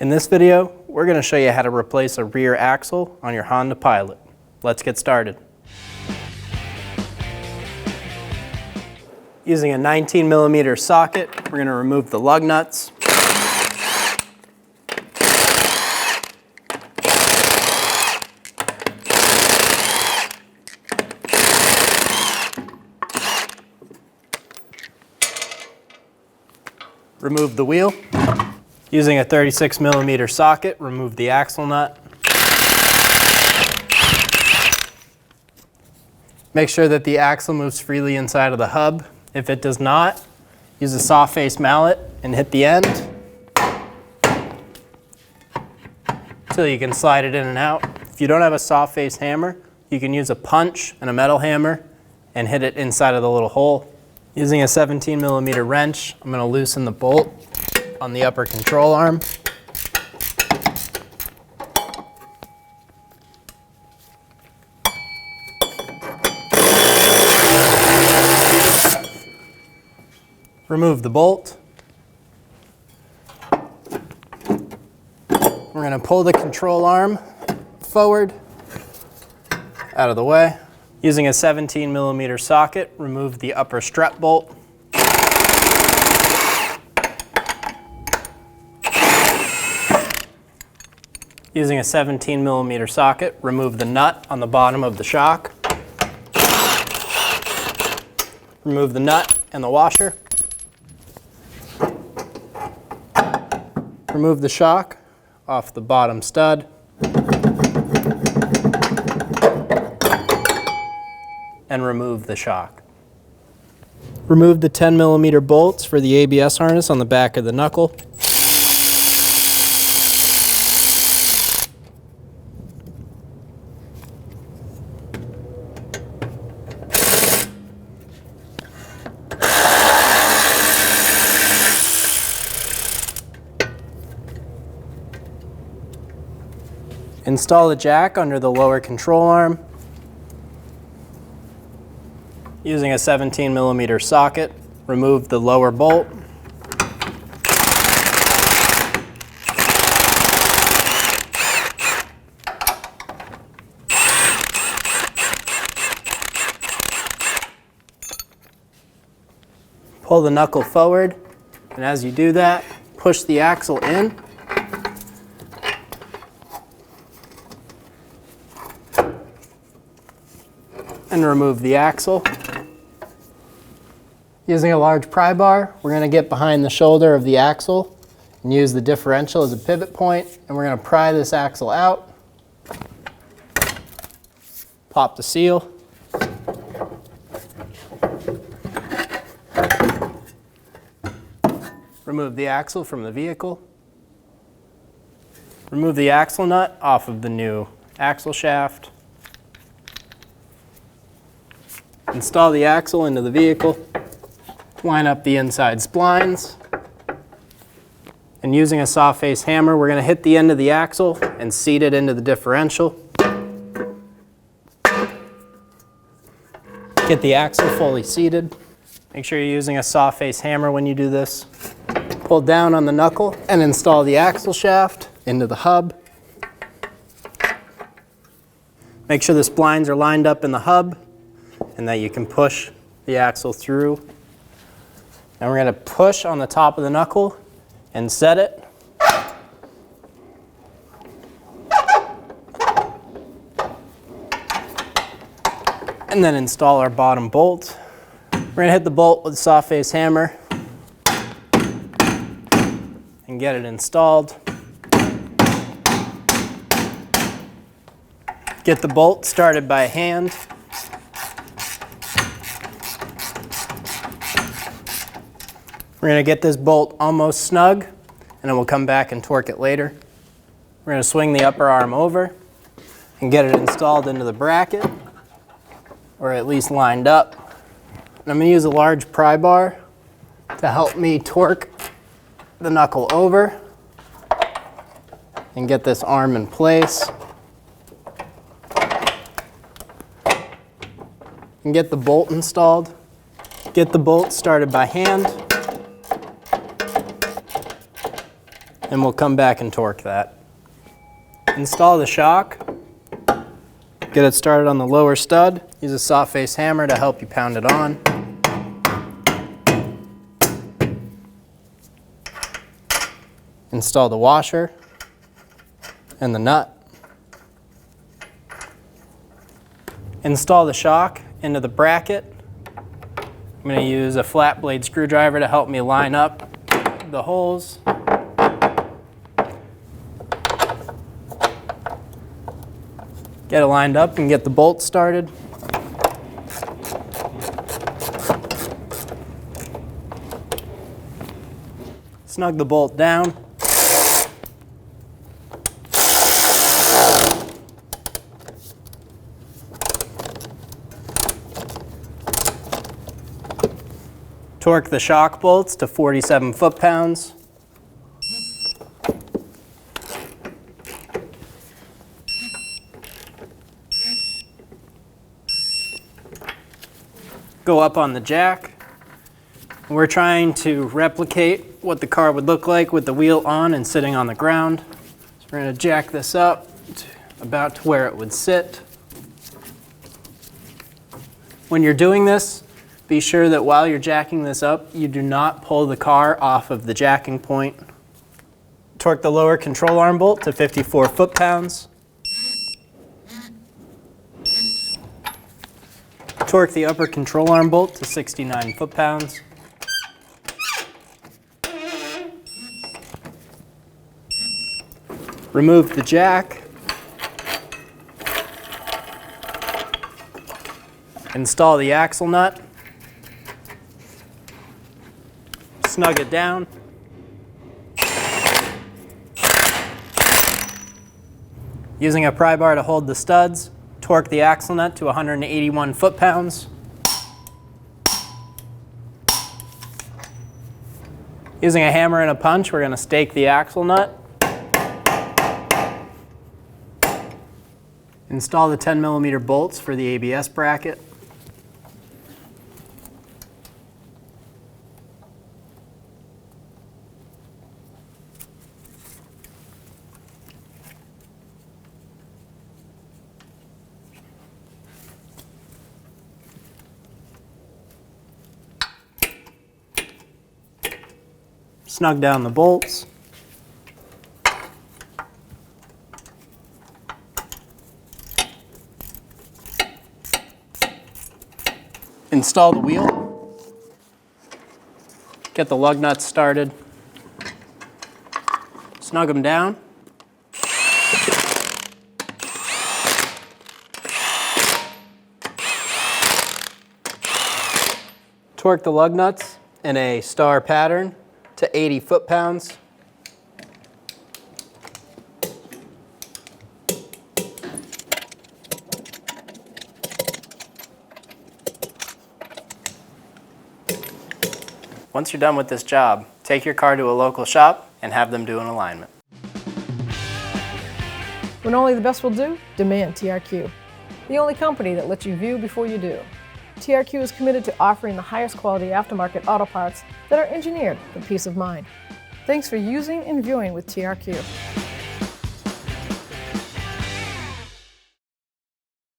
In this video, we're going to show you how to replace a rear axle on your Honda Pilot. Let's get started. Using a 19mm socket, we're going to remove the lug nuts. Remove the wheel. Using a 36mm socket, remove the axle nut. Make sure that the axle moves freely inside of the hub. If it does not, use a soft face mallet and hit the end until you can slide it in and out. If you don't have a soft face hammer, you can use a punch and a metal hammer and hit it inside of the little hole. Using a 17mm wrench, I'm going to loosen the bolt on the upper control arm. Remove the bolt. We're going to pull the control arm forward, out of the way. Using a 17mm socket, remove the upper strut bolt. Using a 17mm socket, remove the nut on the bottom of the shock. Remove the nut and the washer. Remove the shock off the bottom stud. And remove the shock. Remove the 10mm bolts for the ABS harness on the back of the knuckle. Install the jack under the lower control arm. Using a 17mm socket, remove the lower bolt. Pull the knuckle forward, and as you do that, push the axle in. And remove the axle. Using a large pry bar, we're going to get behind the shoulder of the axle and use the differential as a pivot point, and we're going to pry this axle out. Pop the seal. Remove the axle from the vehicle. Remove the axle nut off of the new axle shaft. Install the axle into the vehicle. Line up the inside splines. And using a soft face hammer, we're going to hit the end of the axle and seat it into the differential. Get the axle fully seated. Make sure you're using a soft face hammer when you do this. Pull down on the knuckle and install the axle shaft into the hub. Make sure the splines are lined up in the hub and that you can push the axle through. And we're going to push on the top of the knuckle and set it. And then install our bottom bolt. We're going to hit the bolt with a soft face hammer and get it installed. Get the bolt started by hand. We're going to get this bolt almost snug, and then we'll come back and torque it later. We're going to swing the upper arm over and get it installed into the bracket, or at least lined up. And I'm going to use a large pry bar to help me torque the knuckle over and get this arm in place. And get the bolt installed. Get the bolt started by hand. and we'll come back and torque that. Install the shock. Get it started on the lower stud. Use a soft face hammer to help you pound it on. Install the washer and the nut. Install the shock into the bracket. I'm going to use a flat blade screwdriver to help me line up the holes. Get it lined up and get the bolt started. Snug the bolt down. Torque the shock bolts to 47 foot-pounds. Go up on the jack. We're trying to replicate what the car would look like with the wheel on and sitting on the ground. So we're going to jack this up to about to where it would sit. When you're doing this, be sure that while you're jacking this up, you do not pull the car off of the jacking point. Torque the lower control arm bolt to 54 foot-pounds. Torque the upper control arm bolt to 69 foot-pounds. Remove the jack. Install the axle nut. Snug it down. Using a pry bar to hold the studs, torque the axle nut to 181 foot-pounds. Using a hammer and a punch, we're going to stake the axle nut. Install the 10mm bolts for the ABS bracket. Snug down the bolts. Install the wheel. Get the lug nuts started. Snug them down. Torque the lug nuts in a star pattern to 80 foot-pounds. Once you're done with this job, take your car to a local shop and have them do an alignment. When only the best will do, demand TRQ. The only company that lets you view before you do. TRQ is committed to offering the highest quality aftermarket auto parts that are engineered for peace of mind. Thanks for using and viewing with TRQ.